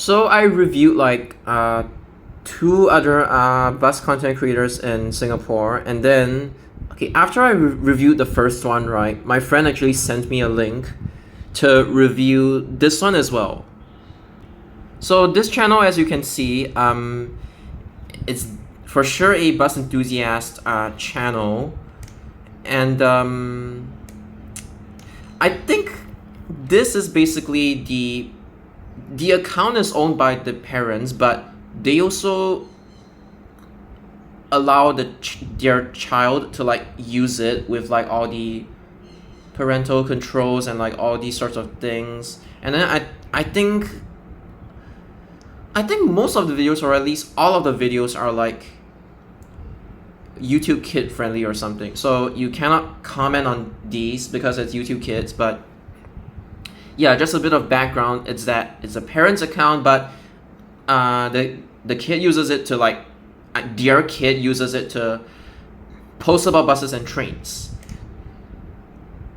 So I reviewed like two other bus content creators in Singapore, and then after I reviewed the first one, right, my friend actually sent me a link to review this one as well. So this channel, as you can see, it's for sure a bus enthusiast channel, and I think this is basically the account is owned by the parents, but they also allow their child to like use it with like all the parental controls and like all these sorts of things. And then I think most of the videos, or at least all of the videos, are like YouTube kid friendly or something. So you cannot comment on these because it's YouTube Kids, but yeah, just a bit of background. It's that it's a parent's account, but the kid uses it to like their kid uses it to post about buses and trains.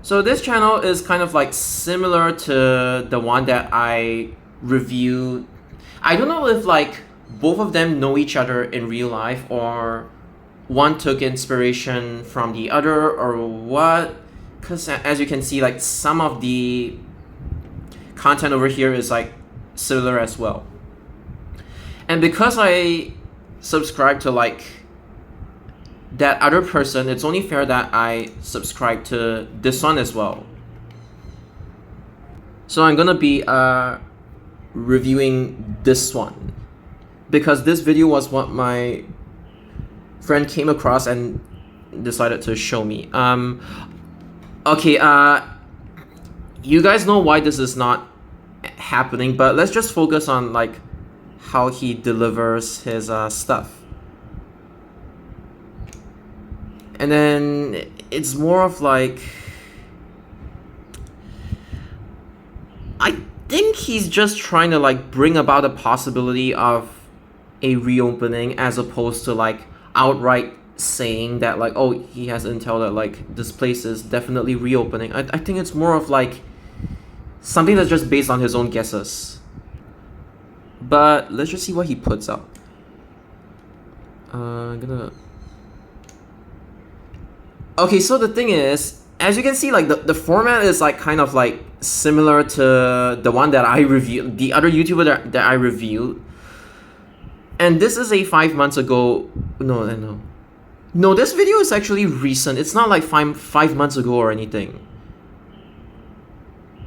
So this channel is kind of like similar to the one that I reviewed. I don't know if like both of them know each other in real life, or one took inspiration from the other, or what, because as you can see, like some of the content over here is like similar as well. And because I subscribe to like that other person, it's only fair that I subscribe to this one as well. So I'm gonna be reviewing this one because this video was what my friend came across and decided to show me. You guys know why this is not happening, but let's just focus on like how he delivers his stuff. And then it's more of like, I think he's just trying to like bring about the possibility of a reopening, as opposed to like outright saying that like, oh, he has intel that like this place is definitely reopening. I think it's more of like something that's just based on his own guesses. But let's just see what he puts out. Okay, so the thing is, as you can see, like the format is like kind of like similar to the one that I reviewed, the other YouTuber that I reviewed. And this is a 5 months ago. No, this video is actually recent. It's not like 5 months ago or anything.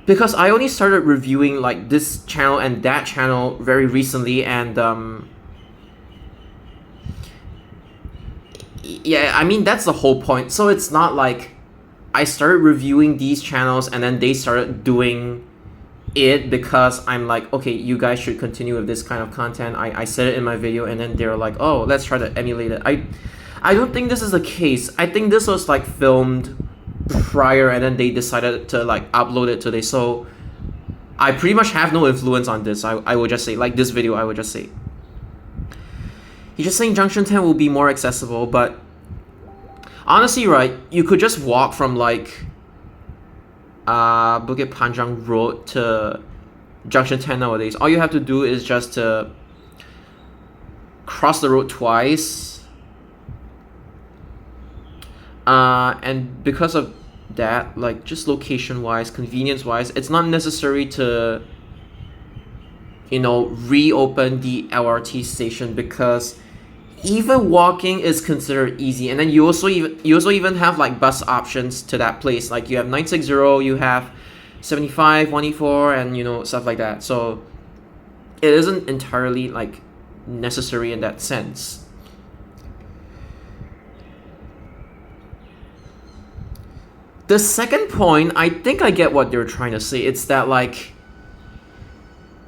Because I only started reviewing like this channel and that channel very recently, and yeah, I mean that's the whole point. So it's not like I started reviewing these channels and then they started doing it because I'm like, okay, you guys should continue with this kind of content. I said it in my video, and then they're like, oh, let's try to emulate it. I don't think this is the case. I think this was like filmed prior, and then they decided to like upload it today. So I pretty much have no influence on this. I would just say, like this video, I would just say. He's just saying Junction 10 will be more accessible, but honestly, right, you could just walk from like Bukit Panjang Road to Junction 10 nowadays. All you have to do is just to cross the road twice. And because of that, like just location-wise, convenience-wise, it's not necessary to, you know, reopen the LRT station, because even walking is considered easy. And then you also even have like bus options to that place. Like you have 960, you have 75, 184, and you know, stuff like that. So it isn't entirely like necessary in that sense. The second point, I think I get what they're trying to say. It's that like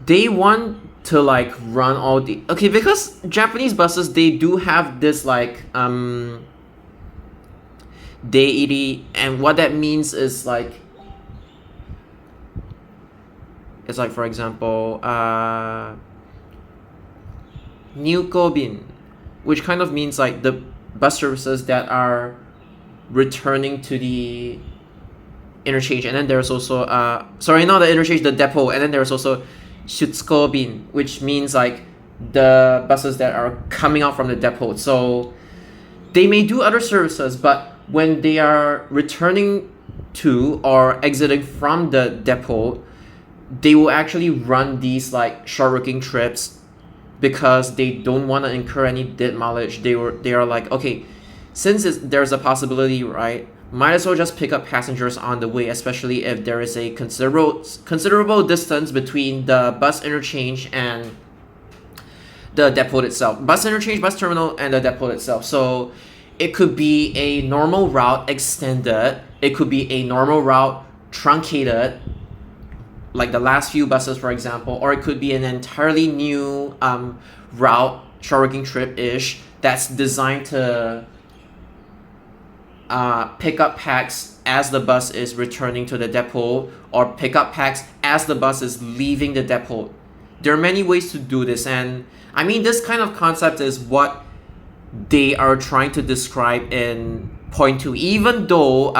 they want to like run all the because Japanese buses, they do have this like deity, and what that means is like, it's like, for example, Nyukobin, which kind of means like the bus services that are returning to the interchange. And then there's also sorry, not the interchange, the depot. And then there's also Shutsukobin, which means like the buses that are coming out from the depot. So they may do other services, but when they are returning to or exiting from the depot, they will actually run these like short working trips because they don't want to incur any dead mileage. They are like, okay, since there's a possibility, right? Might as well just pick up passengers on the way, especially if there is a considerable distance between the bus interchange and the depot itself. Bus interchange, bus terminal, and the depot itself. So it could be a normal route extended. It could be a normal route truncated, like the last few buses, for example, or it could be an entirely new route, short working trip ish, that's designed to pick up packs as the bus is returning to the depot, or pick up packs as the bus is leaving the depot. There are many ways to do this, and I mean, this kind of concept is what they are trying to describe in point two, even though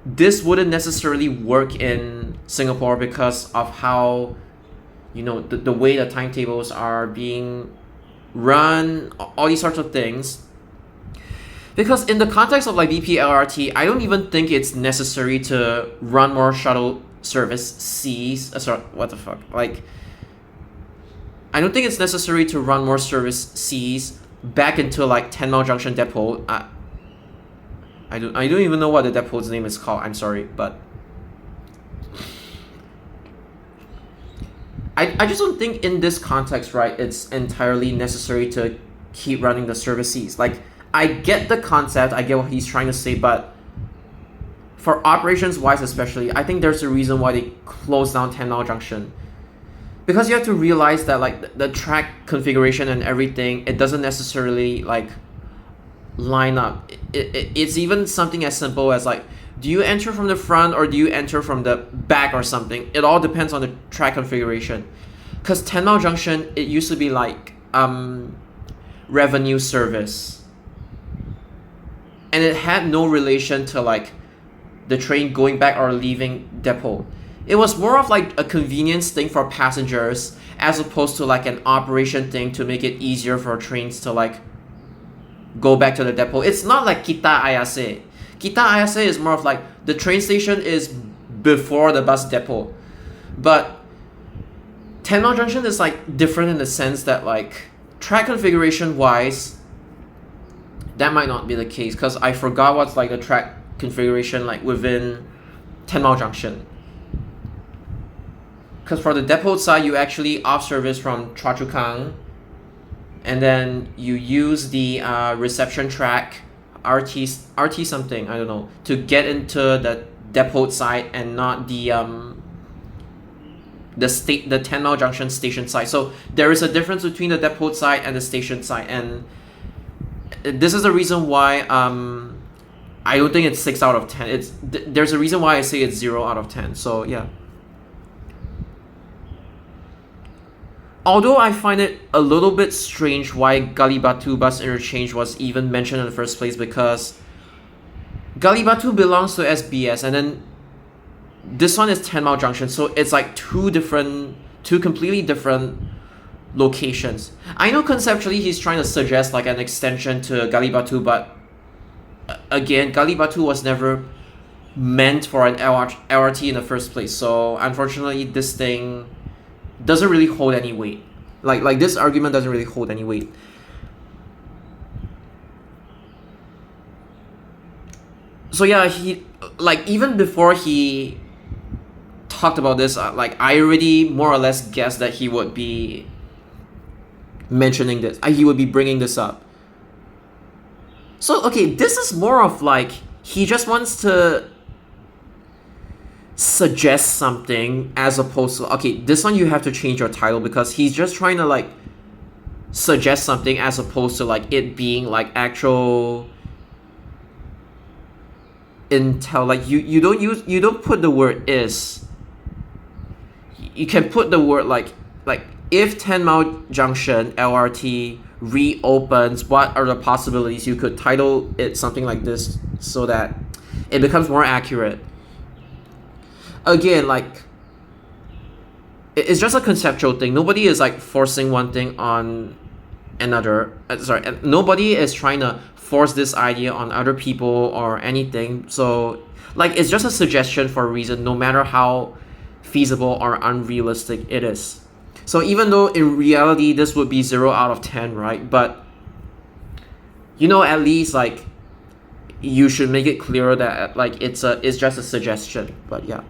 this wouldn't necessarily work in Singapore because of how, you know, the way the timetables are being run, all these sorts of things. Because in the context of like BP LRT, I don't even think it's necessary to run more shuttle service Cs. Sorry, what the fuck? Like, I don't think it's necessary to run more service Cs back into like 10 Mile Junction Depot. I don't even know what the depot's name is called. I'm sorry, but I just don't think in this context, right, it's entirely necessary to keep running the service Cs. Like, I get the concept, I get what he's trying to say, but for operations wise especially, I think there's a reason why they closed down 10 Mile Junction. Because you have to realize that like the track configuration and everything, it doesn't necessarily like line up. It's even something as simple as like, do you enter from the front or do you enter from the back or something? It all depends on the track configuration. Because 10 Mile Junction, it used to be like revenue service. And it had no relation to like the train going back or leaving depot. It was more of like a convenience thing for passengers as opposed to like an operation thing to make it easier for trains to like go back to the depot. It's not like Kita Ayase. Kita Ayase is more of like the train station is before the bus depot. But 10 Mile Junction is like different in the sense that like track configuration wise, that might not be the case because I forgot what's like the track configuration like within 10 Mile Junction. Because for the depot side, you actually off service from Choa Chu Kang, and then you use the reception track, RT something, I don't know, to get into the depot side and not the 10 Mile Junction station side. So there is a difference between the depot side and the station side, and this is the reason why I don't think it's 6 out of 10. There's a reason why I say it's 0 out of 10. So yeah. Although I find it a little bit strange why Gali Batu bus interchange was even mentioned in the first place, because Gali Batu belongs to SBS and then this one is 10 Mile Junction, so it's like two completely different locations. I know conceptually he's trying to suggest like an extension to Gali Batu, but again, Gali Batu was never meant for an LRT in the first place, so unfortunately this thing doesn't really hold any weight. Like this argument doesn't really hold any weight. So yeah, he like even before he talked about this, like I already more or less guessed that he would be mentioning this. He would be bringing this up. So okay, this is more of like he just wants to suggest something as opposed to, okay, this one you have to change your title because he's just trying to like suggest something as opposed to like it being like actual intel. Like you don't put the word is. You can put the word like if 10 Mile Junction LRT reopens, what are the possibilities? You could title it something like this so that it becomes more accurate. Again, like it's just a conceptual thing. Nobody is like forcing one thing on another. Nobody is trying to force this idea on other people or anything. So like it's just a suggestion for a reason, no matter how feasible or unrealistic it is. So even though in reality this would be 0 out of 10, right? But at least like you should make it clear that like it's just a suggestion. But yeah.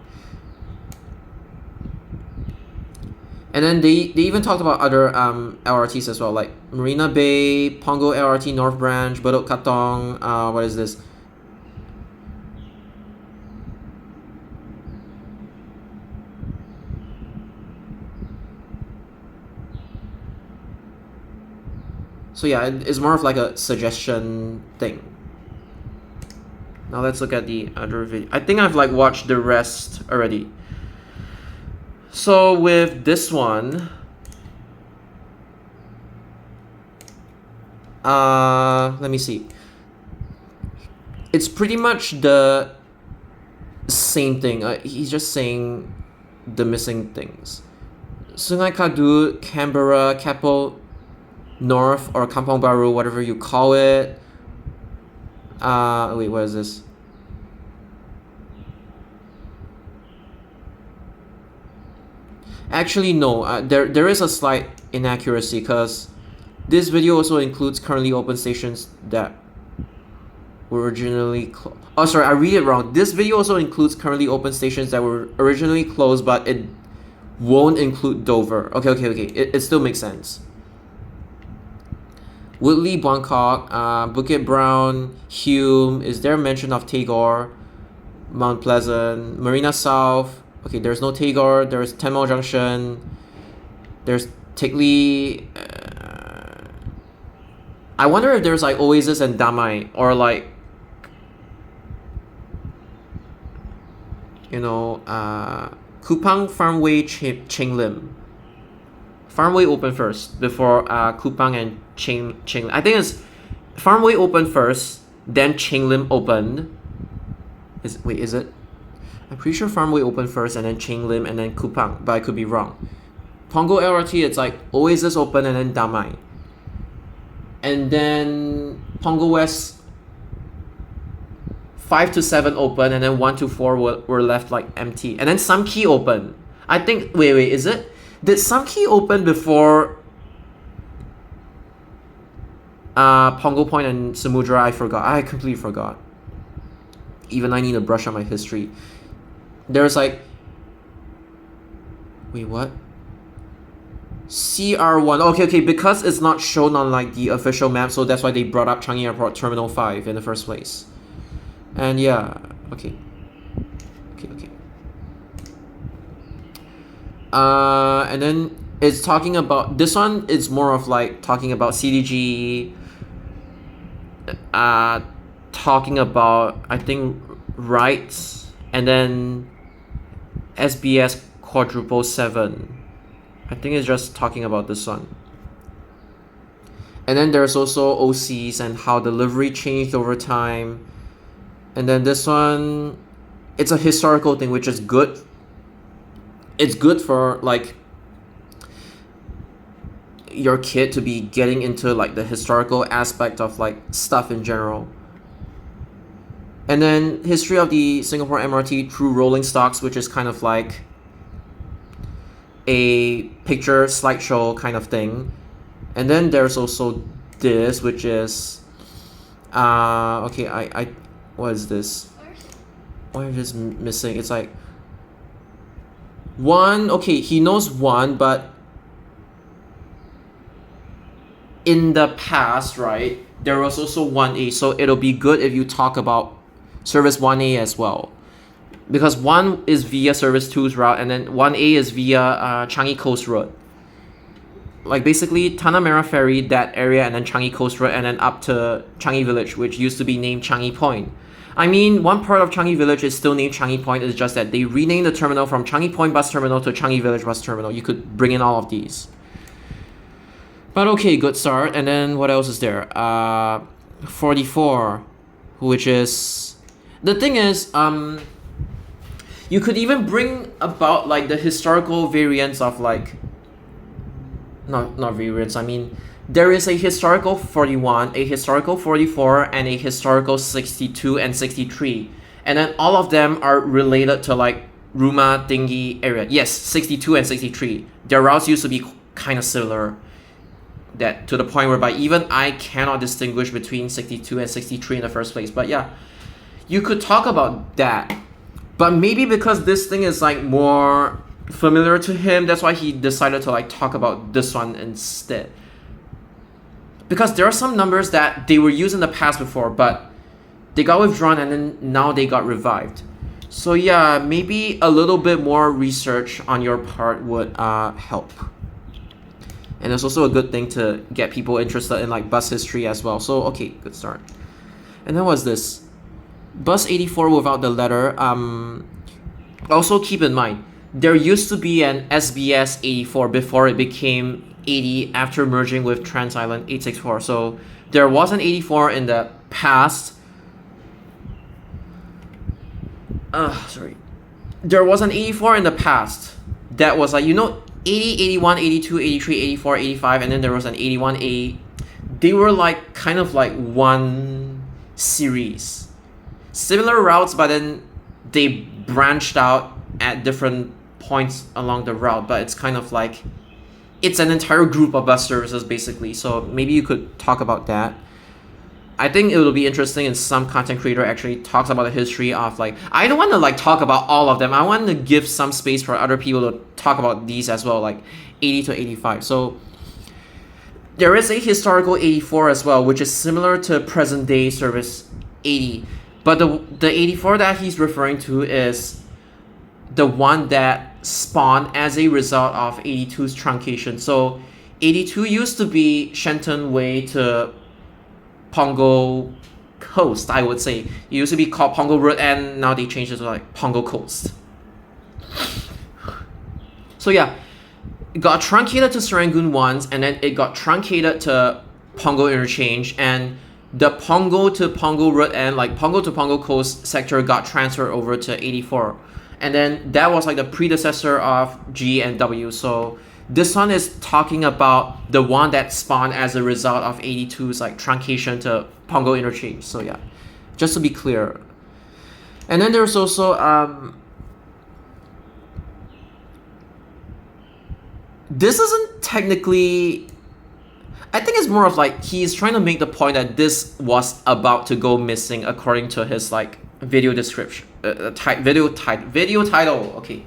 And then they even talked about other LRTs as well, like Marina Bay, Punggol LRT North Branch, Bedok Katong, what is this? So yeah, it's more of like a suggestion thing. Now let's look at the other video. I think I've like watched the rest already. So with this one, let me see. It's pretty much the same thing. He's just saying the missing things. Sungai Kadut, Canberra, Keppel North, or Kampong Baru, whatever you call it. Wait, what is this? Actually, no. There is a slight inaccuracy because this video also includes currently open stations that were originally oh, sorry, I read it wrong. This video also includes currently open stations that were originally closed, but it won't include Dover. Okay. It still makes sense. Woodley, Buangkok, Bukit Brown, Hume. Is there mention of Tagore? Mount Pleasant, Marina South. Okay, there's no Tagore. There's 10 Mile Junction. There's Tigley. I wonder if there's like Oasis and Damai, or like Kupang, Farmway, Chenglim. Farmway open first before Kupang and Chenglim. I think it's Farmway open first, then Chenglim opened. Is it? I'm pretty sure Farmway opened first and then Chenglim and then Kupang, but I could be wrong. Punggol LRT, it's like Oasis open and then Damai. And then Punggol West 5 to 7 open and then 1 to 4 were left like empty. And then Sam Kee open. I think wait, is it? Did Sam Kee open before Punggol Point and Samudra? I forgot. I completely forgot. Even I need to brush on my history. There's like wait, what? CR1. Okay, because it's not shown on like the official map, so that's why they brought up Changi Airport Terminal 5 in the first place. And yeah, okay. And then it's talking about this one. It's more of like talking about CDG. Talking about I think rights, and then SBS quadruple 7. I think it's just talking about this one. And then there's also OCs and how delivery changed over time. And then this one, it's a historical thing, which is good. It's good for like your kid to be getting into like the historical aspect of like stuff in general. And then history of the Singapore MRT through rolling stocks, which is kind of like a picture slideshow kind of thing. And then there's also this, which is okay, I what is this? Why is this missing? It's like 1. Okay, he knows 1, but in the past, right, there was also 1A, so it'll be good if you talk about service 1A as well, because 1 is via service 2's route, and then 1A is via Changi Coast Road. Like basically Tanah Merah Ferry, that area, and then Changi Coast Road, and then up to Changi Village, which used to be named Changi Point. I mean, one part of Changi Village is still named Changi Point. It's just that they renamed the terminal from Changi Point Bus Terminal to Changi Village Bus Terminal. You could bring in all of these. But okay, good start. And then what else is there? 44, which is... The thing is, You could even bring about like the historical variants of like not variants. I mean, there is a historical 41, a historical 44, and a historical 62 and 63, and then all of them are related to like Ruma Tinggi area. Yes, 62 and 63. Their routes used to be kind of similar. That to the point whereby even I cannot distinguish between 62 and 63 in the first place. But yeah, you could talk about that. But maybe because this thing is like more familiar to him, that's why he decided to like talk about this one instead. Because there are some numbers that they were used in the past before, but they got withdrawn and then now they got revived. So yeah, maybe a little bit more research on your part would help. And it's also a good thing to get people interested in like bus history as well. So okay, good start. And then what's this? Bus 84 without the letter. Also keep in mind, there used to be an SBS 84 before it became 80 after merging with Trans Island 864. So there was an 84 in the past. There was an 84 in the past that was like, 80, 81, 82, 83, 84, 85, and then there was an 81A. They were like kind of like one series. Similar routes, but then they branched out at different points along the route, but it's kind of like it's an entire group of bus services basically. So maybe you could talk about that. I think it will be interesting if some content creator actually talks about the history of like, I don't want to like talk about all of them. I want to give some space for other people to talk about these as well, like 80 to 85. So there is a historical 84 as well, which is similar to present day service 80. But the 84 that he's referring to is the one that spawned as a result of 82's truncation. So 82 used to be Shenton Way to Pongo Coast, I would say. It used to be called Pongo Road and now they changed it to like Pongo Coast. So yeah, it got truncated to Serangoon once and then it got truncated to Pongo Interchange, and the Pongo to Pongo Road and like Pongo to Pongo Coast sector got transferred over to 84. And then that was like the predecessor of G and W. So this one is talking about the one that spawned as a result of 82's like truncation to Pongo Interchange. So yeah, just to be clear. And then there's also this isn't technically, I think it's more of like he's trying to make the point that this was about to go missing according to his like video description, video title. Okay.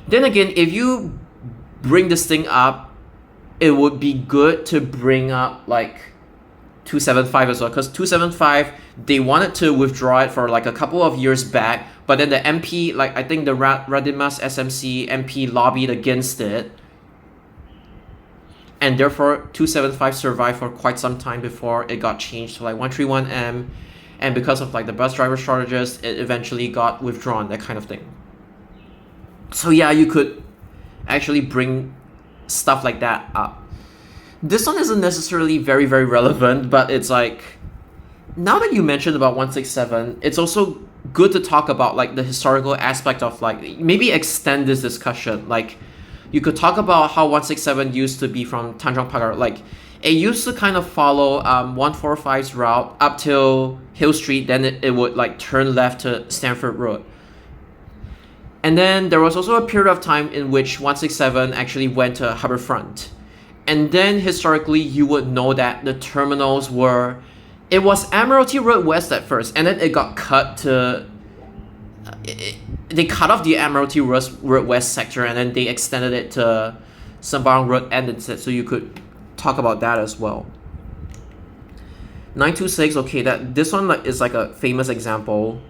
Then again, if you bring this thing up, it would be good to bring up like 275 as well, because 275 they wanted to withdraw it for like a couple of years back, but then the MP, like I think the Radimas SMC MP lobbied against it, and therefore 275 survived for quite some time before it got changed to like 131M, and because of like the bus driver shortages, it eventually got withdrawn, that kind of thing. So yeah, you could actually bring stuff like that up. This one isn't necessarily very, very relevant, but it's like, now that you mentioned about 167, it's also good to talk about like the historical aspect of like, maybe extend this discussion. Like, you could talk about how 167 used to be from Tanjong Pagar. Like, it used to kind of follow 145's route up till Hill Street, then it would like turn left to Stanford Road. And then there was also a period of time in which 167 actually went to Harbourfront. And then historically, you would know that the terminals were, it was Admiralty Road West at first, and then it got cut to, they cut off the Admiralty Road West sector, and then they extended it to Sembawang Road End instead, so you could talk about that as well. 926, okay, this one is like a famous example.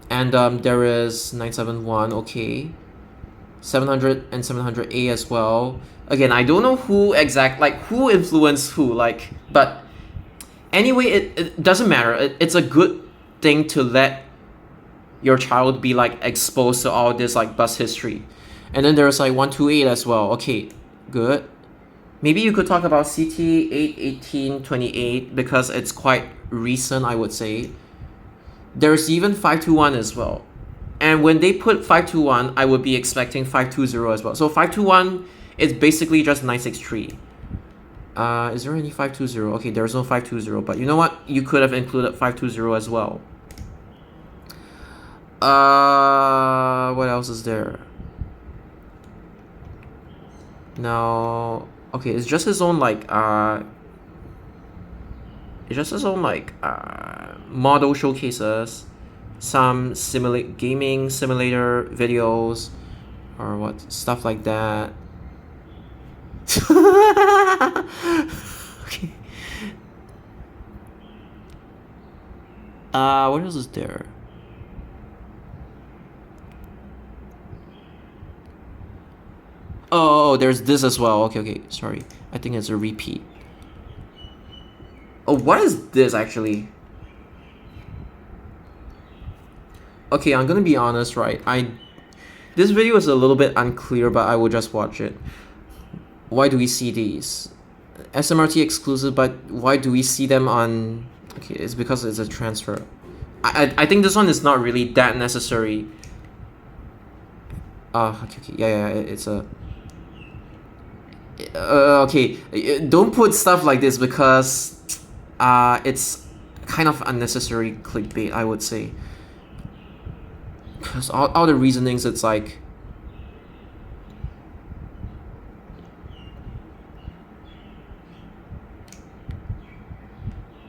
And there is 971, okay. 700 and 700A as well. Again, I don't know who influenced who, like, but anyway, it doesn't matter. It's a good thing to let your child be like exposed to all this like bus history. And then there's like 128 as well. Okay, good. Maybe you could talk about CT 81828 because it's quite recent, I would say. There's even 521 as well. And when they put 521, I would be expecting 520 as well. So 521 is basically just 963. Is there any 520? Okay, there's no 520, but you know what? You could have included 520 as well. What else is there? Now, okay, it's just his own like model showcases, some gaming simulator videos, or what stuff like that. Okay. What else is there? Oh, there's this as well. Okay, sorry. I think it's a repeat. Oh, what is this actually? Okay, I'm gonna be honest, right? This video is a little bit unclear, but I will just watch it. Why do we see these? SMRT exclusive, but why do we see them on... Okay, it's because it's a transfer. I think this one is not really that necessary. Okay, yeah, it's a... okay, don't put stuff like this because it's kind of unnecessary clickbait, I would say. Because all the reasonings, it's like...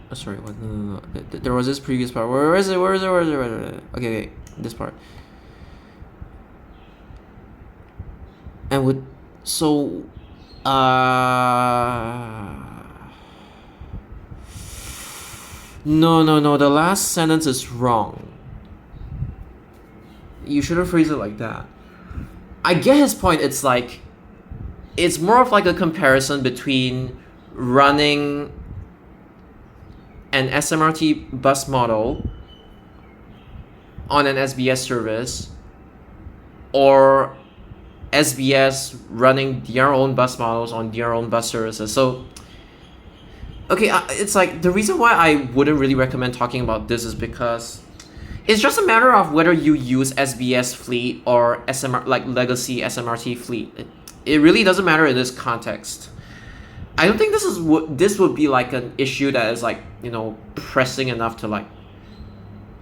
Oh, sorry, what? No. There was this previous part. Where is it? Okay, this part. And with... So... No, the last sentence is wrong. You shouldn't phrase it like that. I get his point. It's like... It's more of like a comparison between running an SMRT bus model on an SBS service or SBS running their own bus models on their own bus services. So, okay, it's like the reason why I wouldn't really recommend talking about this is because it's just a matter of whether you use SBS fleet or like legacy SMRT fleet. It really doesn't matter in this context. I don't think this would be like an issue that is like, you know, pressing enough to like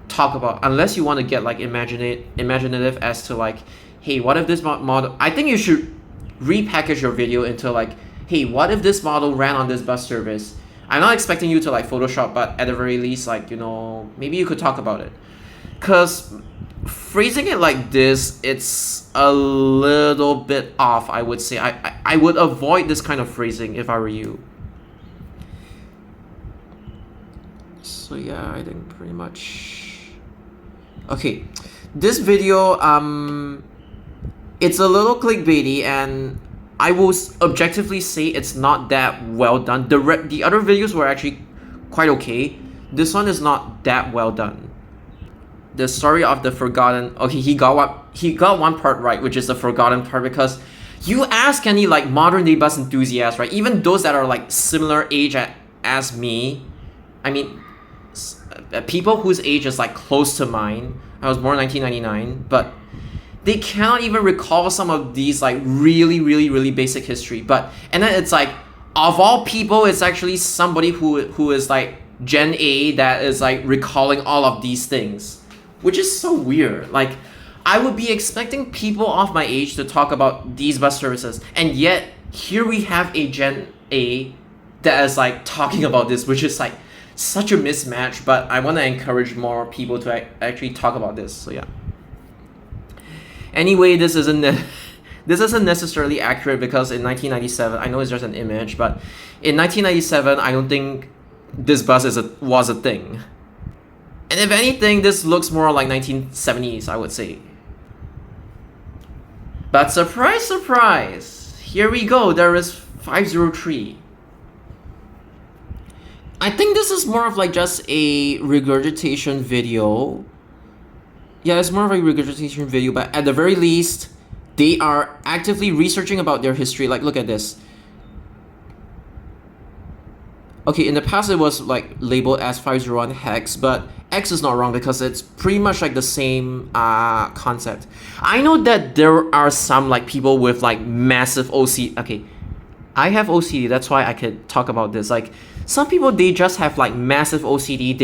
talk about, unless you want to get like imaginative as to like, hey, what if this model... I think you should repackage your video into like, hey, what if this model ran on this bus service? I'm not expecting you to like Photoshop, but at the very least, like, you know, maybe you could talk about it. Because phrasing it like this, it's a little bit off, I would say. I would avoid this kind of phrasing if I were you. So yeah, I think pretty much... Okay, this video, it's a little clickbaity, and I will objectively say it's not that well done. The other videos were actually quite okay. This one is not that well done. The story of the forgotten... Okay, he got one part right, which is the forgotten part, because you ask any like modern day bus enthusiasts, right? Even those that are like similar age as me. I mean, people whose age is like close to mine. I was born in 1999, but they cannot even recall some of these like really basic history. And then it's like, of all people, it's actually somebody who is like Gen A that is like recalling all of these things, which is so weird. Like, I would be expecting people of my age to talk about these bus services, and yet here we have a Gen A that is like talking about this, which is like such a mismatch. But I want to encourage more people to actually talk about this. So yeah. Anyway, this isn't necessarily accurate, because in 1997, I know it's just an image, but in 1997, I don't think this bus was a thing. And if anything, this looks more like 1970s, I would say. But surprise, surprise! Here we go, there is 503. I think this is more of like just a regurgitation video. Yeah, it's more of a regurgitation video, but at the very least, they are actively researching about their history. Like, look at this. Okay, in the past it was like labeled as 501 hex, but X is not wrong because it's pretty much like the same concept. I know that there are some like people with like massive OCD. Okay, I have OCD, that's why I could talk about this. Like some people, they just have like massive OCD.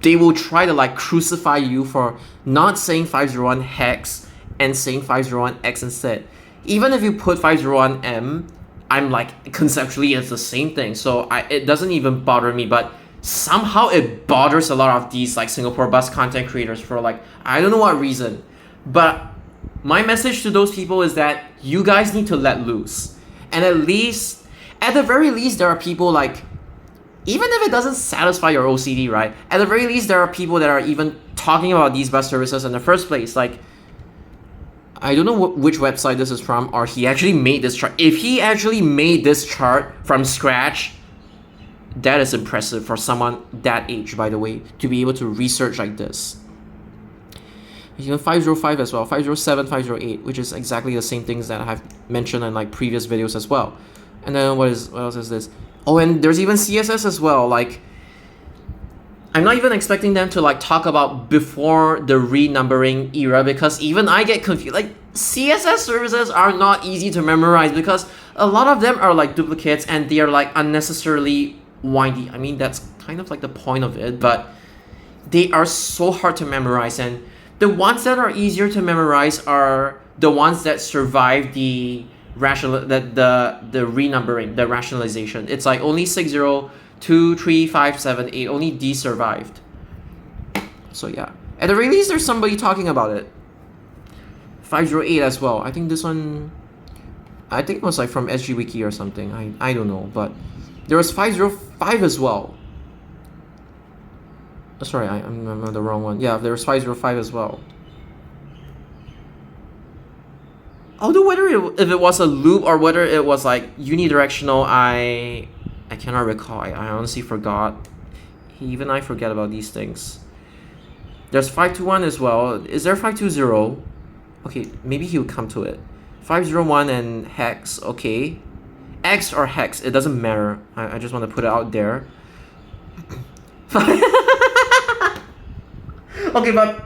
They will try to like crucify you for not saying 501 hex and saying 501x instead. Even if you put 501m, I'm like, conceptually it's the same thing, so it doesn't even bother me. But somehow it bothers a lot of these like Singapore bus content creators for like, I don't know what reason. But my message to those people is that you guys need to let loose. And at the very least, there are people like, even if it doesn't satisfy your OCD, right? At the very least, there are people that are even talking about these bus services in the first place. Like, I don't know which website this is from, or he actually made this chart. If he actually made this chart from scratch, that is impressive for someone that age, by the way, to be able to research like this. Even 505 as well, 507, 508, which is exactly the same things that I have mentioned in like previous videos as well. And then what else is this? Oh, and there's even CSS as well. Like, I'm not even expecting them to like talk about before the renumbering era, because even I get confused. Like, CSS services are not easy to memorize because a lot of them are like duplicates and they are like unnecessarily windy. I mean, that's kind of like the point of it, but they are so hard to memorize. And the ones that are easier to memorize are the ones that survive the renumbering, the rationalization. It's like only 6, 0, 2, 3, 5, 7, 8. Only D survived. So yeah. At the very least, there's somebody talking about it. 508 as well. I think this one, I think it was like from SG Wiki or something. I don't know, but there was 505 as well. Sorry, I'm on the wrong one. Yeah, there was 505 as well. Although if it was a loop or whether it was like unidirectional, I cannot recall. I honestly forgot. Even I forget about these things. There's 521 as well. Is there 520? Okay, maybe he'll come to it. 501 and hex. Okay, X or hex, it doesn't matter. I just want to put it out there. Okay, but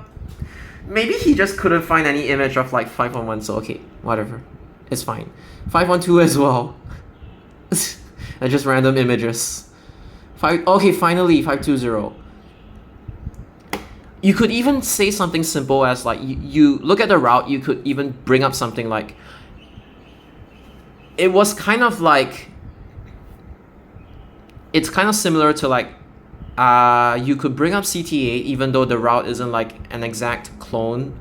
maybe he just couldn't find any image of like 511, so okay, whatever. It's fine. 512 as well. Just random images. Okay, finally, 520. You could even say something simple as like, you look at the route, you could even bring up something like, it was kind of like, it's kind of similar to like, you could bring up CTA even though the route isn't like an exact clone.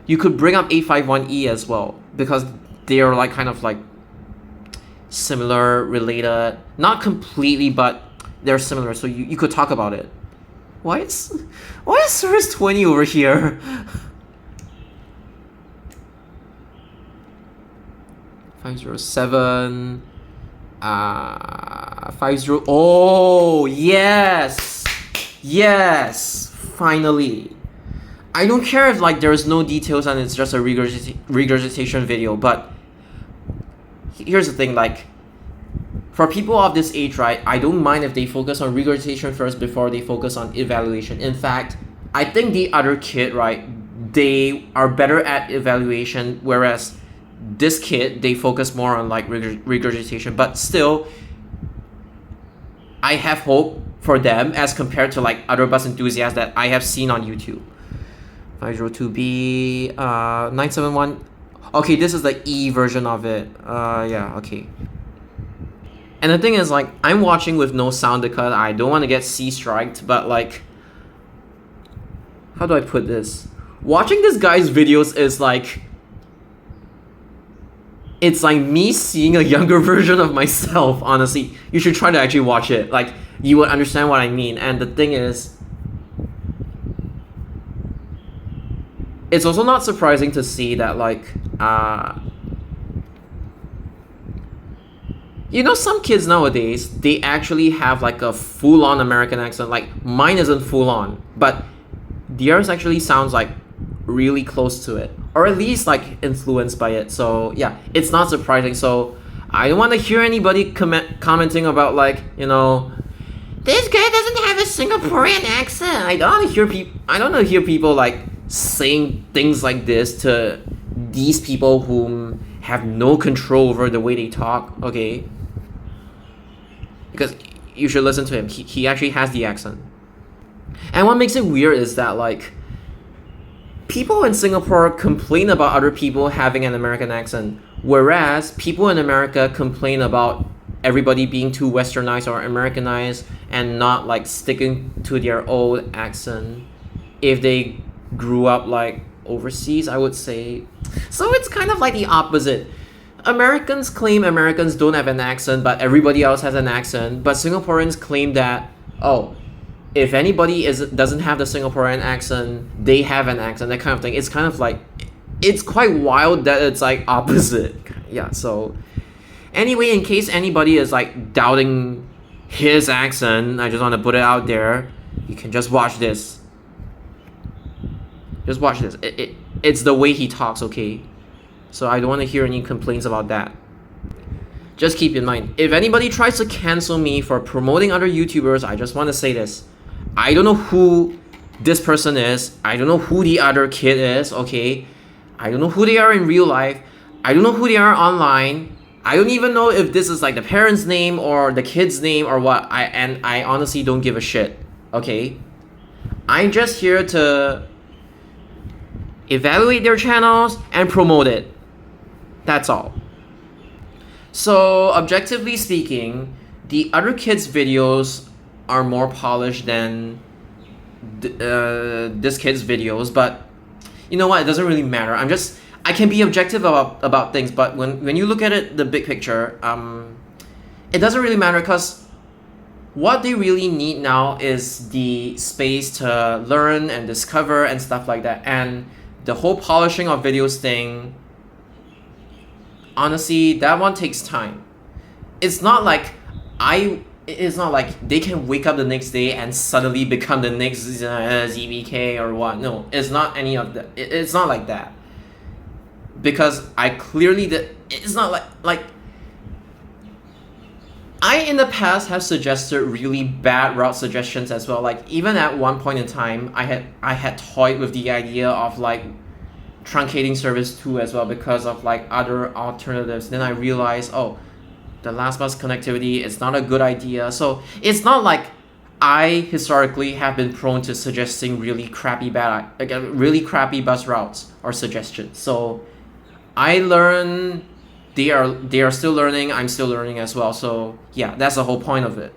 You could bring up 851E as well because they are like kind of like similar, related, not completely, but they're similar, so you could talk about it. Why is service 20 over here? 507 50. Oh yes, finally. I don't care if like there's no details and it's just a regurgitation video, but here's the thing, like, for people of this age, right, I don't mind if they focus on regurgitation first before they focus on evaluation. In fact, I think the other kid, right, they are better at evaluation, whereas this kid, they focus more on like regurgitation. But still, I have hope for them as compared to like other bus enthusiasts that I have seen on YouTube. 502B, 971. Okay, this is the E version of it. Yeah, okay. And the thing is, like, I'm watching with no sound because I don't want to get C-striked, but like, how do I put this? Watching this guy's videos is like, it's like me seeing a younger version of myself, honestly. You should try to actually watch it. Like, you would understand what I mean. And the thing is, it's also not surprising to see that, like, you know, some kids nowadays, they actually have like a full-on American accent. Like, mine isn't full-on, but theirs actually sounds like really close to it, or at least like influenced by it. So yeah, it's not surprising. So I don't want to hear anybody commenting about like, you know, this guy doesn't have a Singaporean accent. I don't hear people like saying things like this to these people whom have no control over the way they talk, okay? Because you should listen to him. He actually has the accent. And what makes it weird is that like people in Singapore complain about other people having an American accent, whereas people in America complain about everybody being too westernized or Americanized and not like sticking to their old accent if they grew up like overseas, I would say. So it's kind of like the opposite. Americans claim Americans don't have an accent, but everybody else has an accent. But Singaporeans claim that, oh, if anybody doesn't have the Singaporean accent, they have an accent, that kind of thing. It's kind of like, it's quite wild that it's like opposite. Yeah, so anyway, in case anybody is like doubting his accent, I just want to put it out there. You can just watch this. Just watch this. It's the way he talks, okay? So I don't want to hear any complaints about that. Just keep in mind, if anybody tries to cancel me for promoting other YouTubers, I just want to say this. I don't know who this person is. I don't know who the other kid is, okay? I don't know who they are in real life. I don't know who they are online. I don't even know if this is like the parent's name or the kid's name or what. I honestly don't give a shit, okay? I'm just here to evaluate their channels and promote it. That's all. So objectively speaking, the other kids' videos are more polished than this kid's videos, but you know what? It doesn't really matter. I can be objective about things, but when you look at it, the big picture, it doesn't really matter because what they really need now is the space to learn and discover and stuff like that. And the whole polishing of videos thing, honestly, that one takes time. It's not like they can wake up the next day and suddenly become the next ZBK or what. No, it's not any of that. It's not like that. Because I clearly it's not like I in the past have suggested really bad route suggestions as well. Like even at one point in time, I had toyed with the idea of like truncating service 2 as well because of like other alternatives. Then I realized, oh, the last bus connectivity is not a good idea. So it's not like I historically have been prone to suggesting really crappy bus routes or suggestions. So I learn, they are still learning, I'm still learning as well. So yeah, that's the whole point of it.